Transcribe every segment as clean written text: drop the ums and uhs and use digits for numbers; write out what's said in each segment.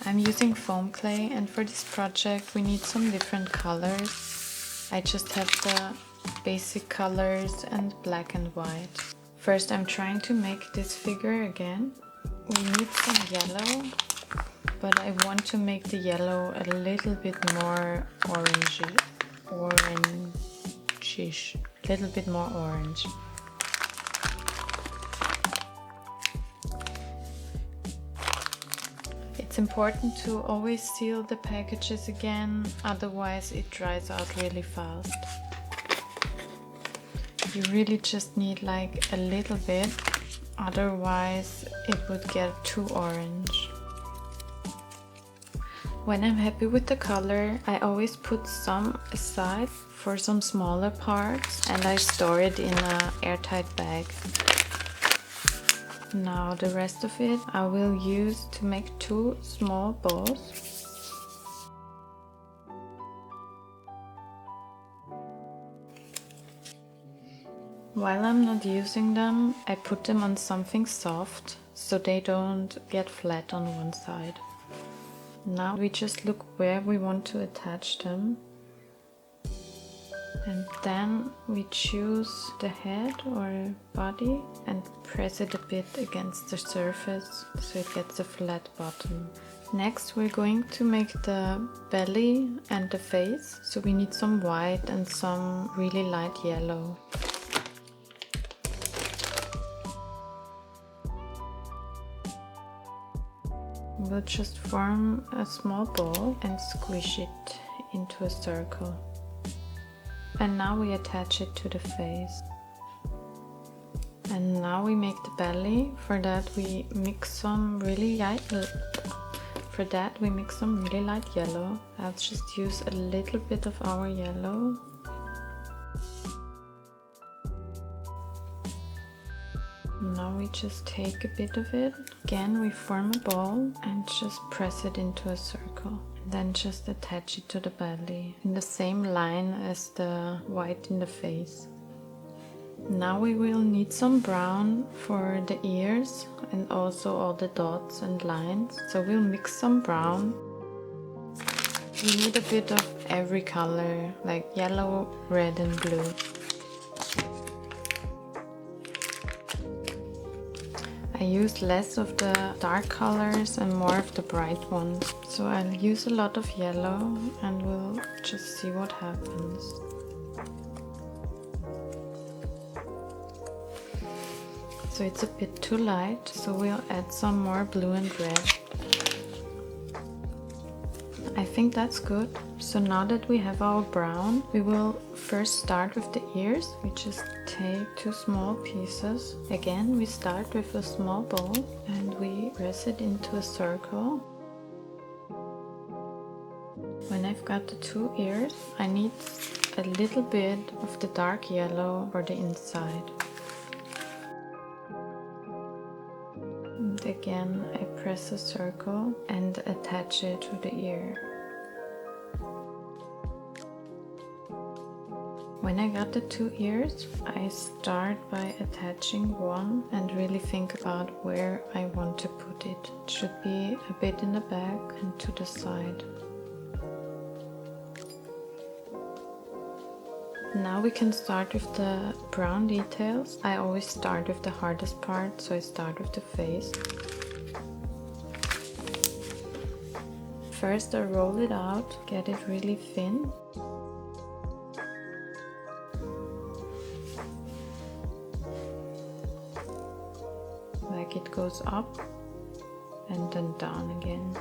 I'm using foam clay, and for this project we need some different colors. I just have the basic colors and black and white. First I'm trying to make this figure again. We need some yellow, but I want to make the yellow a little bit more orangey, orange-ish, a little bit more orange. It's important to always seal the packages again, otherwise it dries out really fast. You really just need like a little bit, otherwise it would get too orange. When I'm happy with the color, I always put some aside for some smaller parts and I store it in an airtight bag. Now the rest of it I will use to make 2 small balls. While I'm not using them, I put them on something soft so they don't get flat on one side. Now we just look where we want to attach them. And then we choose the head or body and press it a bit against the surface so it gets a flat bottom. Next we're going to make the belly and the face, so we need some white and some really light yellow. We'll just form a small ball and squish it into a circle. And now we attach it to the face. And now we make the belly. For that we mix some really light yellow. I'll just use a little bit of our yellow. Now we just take a bit of it. Again we form a ball and just press it into a circle. Then just attach it to the belly in the same line as the white in the face. Now we will need some brown for the ears and also all the dots and lines. So we'll mix some brown. We need a bit of every color, like yellow, red and blue. I use less of the dark colors and more of the bright ones. So I'll use a lot of yellow and we'll just see what happens. So it's a bit too light, so we'll add some more blue and red. I think that's good. So now that we have our brown, we will first start with the ears. We just take 2 small pieces. Again, we start with a small ball and we press it into a circle. When I've got the 2 ears, I need a little bit of the dark yellow for the inside. And again, I press a circle and attach it to the ear. When I got the 2 ears, I start by attaching one and really think about where I want to put it. It should be a bit in the back and to the side. Now we can start with the brown details. I always start with the hardest part, so I start with the face. First I roll it out, get it really thin. Like it goes up and then down again.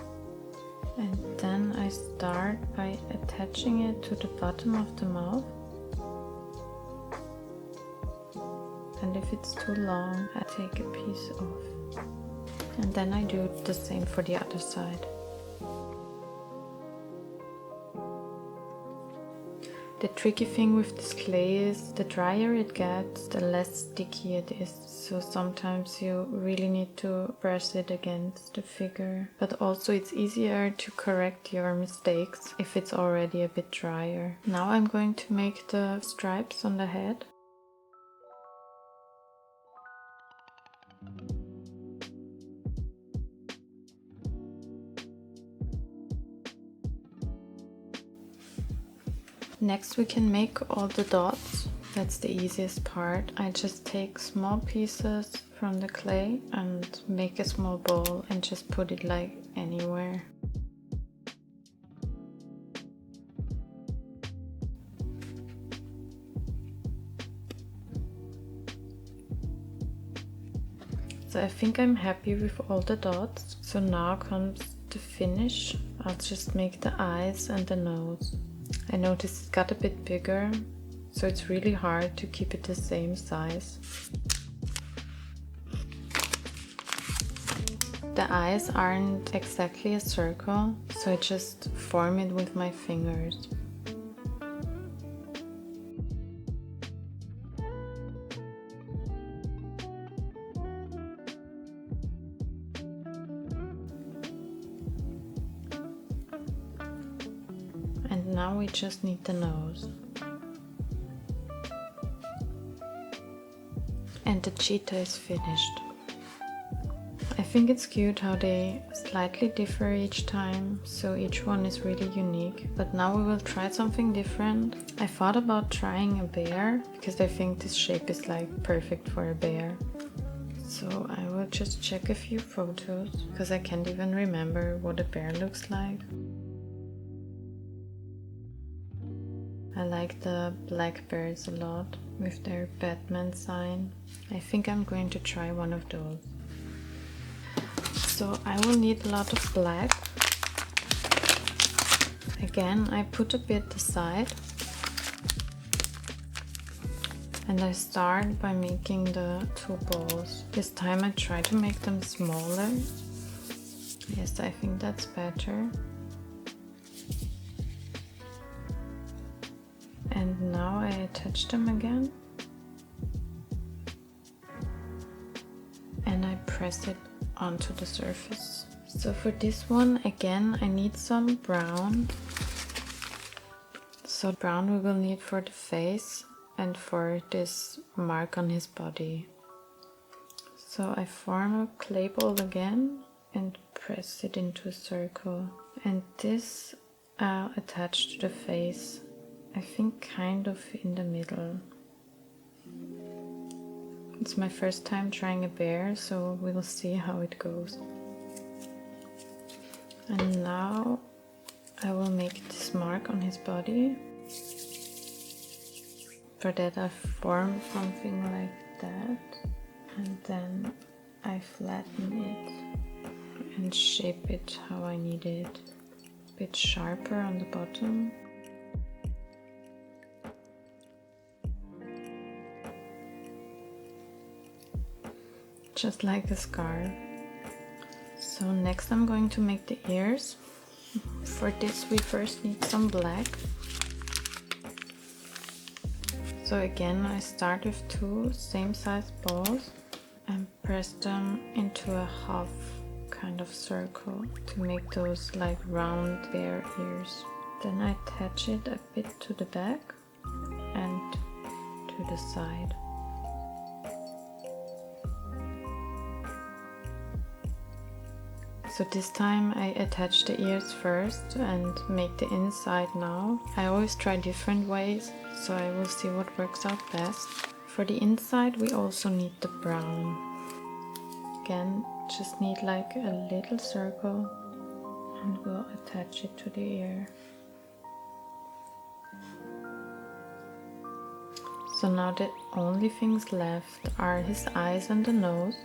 And then I start by attaching it to the bottom of the mouth. And if it's too long, I take a piece off. And then I do the same for the other side. The tricky thing with this clay is the drier it gets, the less sticky it is. So sometimes you really need to press it against the figure. But also it's easier to correct your mistakes if it's already a bit drier. Now I'm going to make the stripes on the head. Next we can make all the dots. That's the easiest part. I just take small pieces from the clay and make a small ball and just put it like anywhere. So I think I'm happy with all the dots. So now comes the finish. I'll just make the eyes and the nose. I noticed it got a bit bigger, so it's really hard to keep it the same size. The eyes aren't exactly a circle, so I just form it with my fingers. And now we just need the nose. And the cheetah is finished. I think it's cute how they slightly differ each time, so each one is really unique. But now we will try something different. I thought about trying a bear, because I think this shape is like perfect for a bear. So I will just check a few photos, because I can't even remember what a bear looks like. I like the black bears a lot with their Batman sign. I think I'm going to try one of those. So I will need a lot of black. Again, I put a bit aside. And I start by making the two balls. This time I try to make them smaller. Yes, I think that's better. And now I attach them again. And I press it onto the surface. So for this one, again, I need some brown. So brown we will need for the face and for this mark on his body. So I form a clay ball again and press it into a circle. And this I'll attach to the face. I think kind of in the middle. It's my first time trying a bear, so we'll see how it goes. And now I will make this mark on his body. For that I form something like that, and then I flatten it and shape it how I need it. A bit sharper on the bottom. Just like a scarf. So next I'm going to make the ears. For this we first need some black. So again I start with two same size balls and press them into a half kind of circle to make those like round bear ears. Then I attach it a bit to the back and to the side. So this time I attach the ears first and make the inside now. I always try different ways, so I will see what works out best. For the inside we also need the brown. Again, just need like a little circle and we'll attach it to the ear. So now the only things left are his eyes and the nose.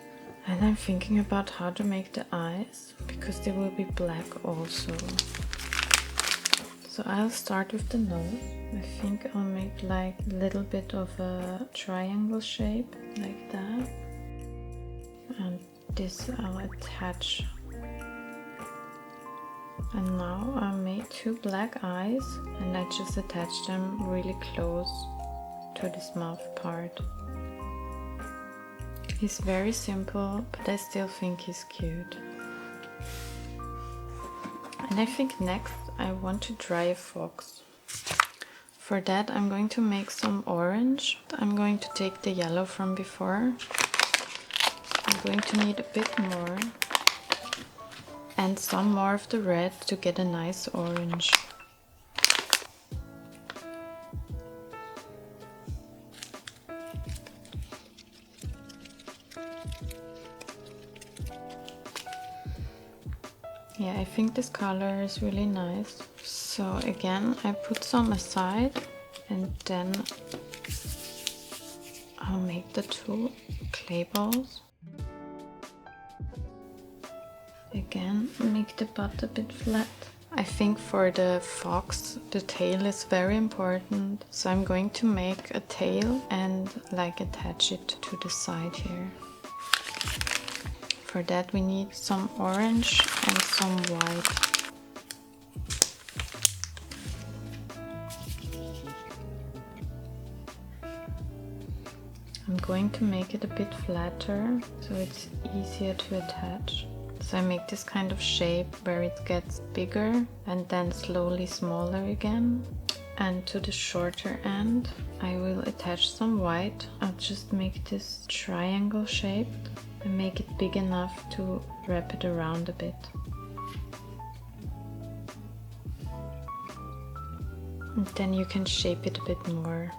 And I'm thinking about how to make the eyes, because they will be black also. So I'll start with the nose. I think I'll make like a little bit of a triangle shape, like that. And this I'll attach. And now I made two black eyes, and I just attach them really close to this mouth part. He's very simple, but I still think he's cute. And I think next I want to dry a fox. For that I'm going to make some orange. I'm going to take the yellow from before. I'm going to need a bit more. And some more of the red to get a nice orange. Yeah, I think this color is really nice. So again, I put some aside and then I'll make the 2 clay balls. Again, make the butt a bit flat. I think for the fox, the tail is very important. So I'm going to make a tail and like attach it to the side here. For that we need some orange and some white. I'm going to make it a bit flatter so it's easier to attach. So I make this kind of shape where it gets bigger and then slowly smaller again. And to the shorter end I will attach some white. I'll just make this triangle shape and make it big enough to wrap it around a bit. And then you can shape it a bit more.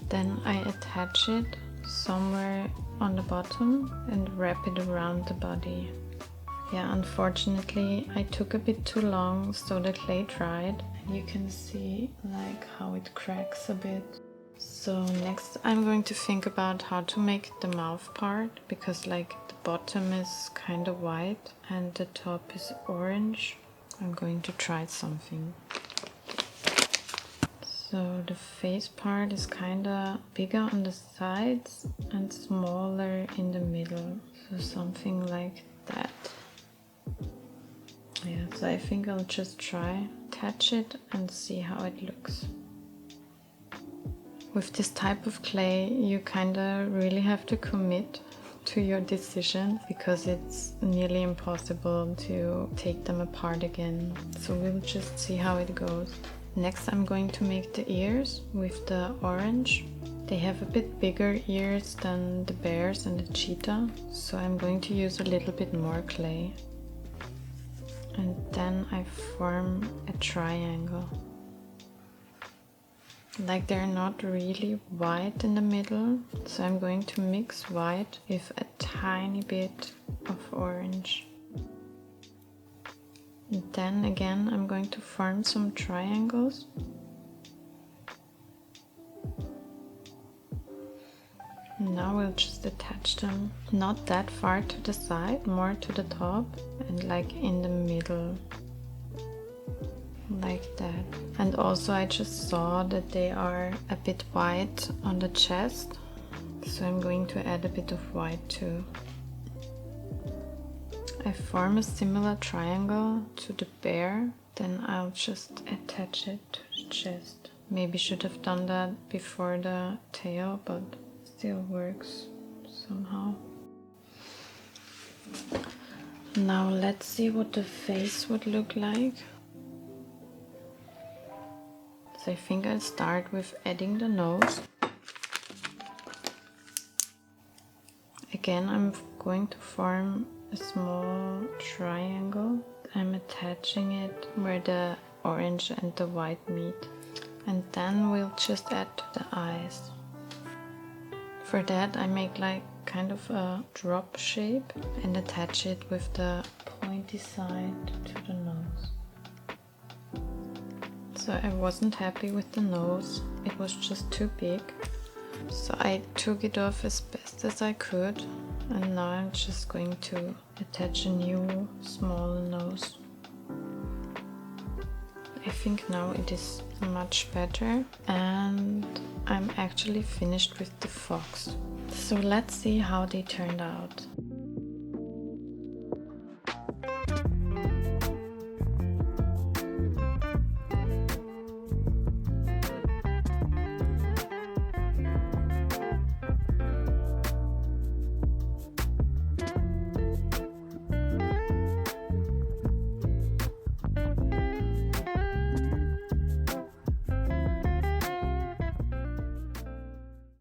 Then I attach it somewhere on the bottom and wrap it around the body. Yeah, unfortunately I took a bit too long, so the clay dried. And you can see like how it cracks a bit. So next I'm going to think about how to make the mouth part, because like the bottom is kind of white and the top is orange. I'm going to try something. So the face part is kind of bigger on the sides and smaller in the middle. So something like that. Yeah, so I think I'll just try, attach it and see how it looks. With this type of clay, you kind of really have to commit to your decision because it's nearly impossible to take them apart again. So we'll just see how it goes. Next I'm going to make the ears with the orange. They have a bit bigger ears than the bears and the cheetah, so I'm going to use a little bit more clay. And then I form a triangle. Like they're not really white in the middle, so I'm going to mix white with a tiny bit of orange. And then again I'm going to form some triangles. Now we'll just attach them, not that far to the side, more to the top and like in the middle. Like that. And also I just saw that they are a bit white on the chest, so I'm going to add a bit of white too. I form a similar triangle to the bear, then I'll just attach it to the chest. Maybe should have done that before the tail, but still works somehow. Now let's see what the face would look like. So I think I'll start with adding the nose. Again, I'm going to form a small triangle. I'm attaching it where the orange and the white meet. And then we'll just add the eyes. For that I make like kind of a drop shape and attach it with the pointy side to the nose. So I wasn't happy with the nose, it was just too big. So I took it off as best as I could, and now I'm just going to attach a new small nose. I think now it is much better, and I'm actually finished with the fox. So let's see how they turned out.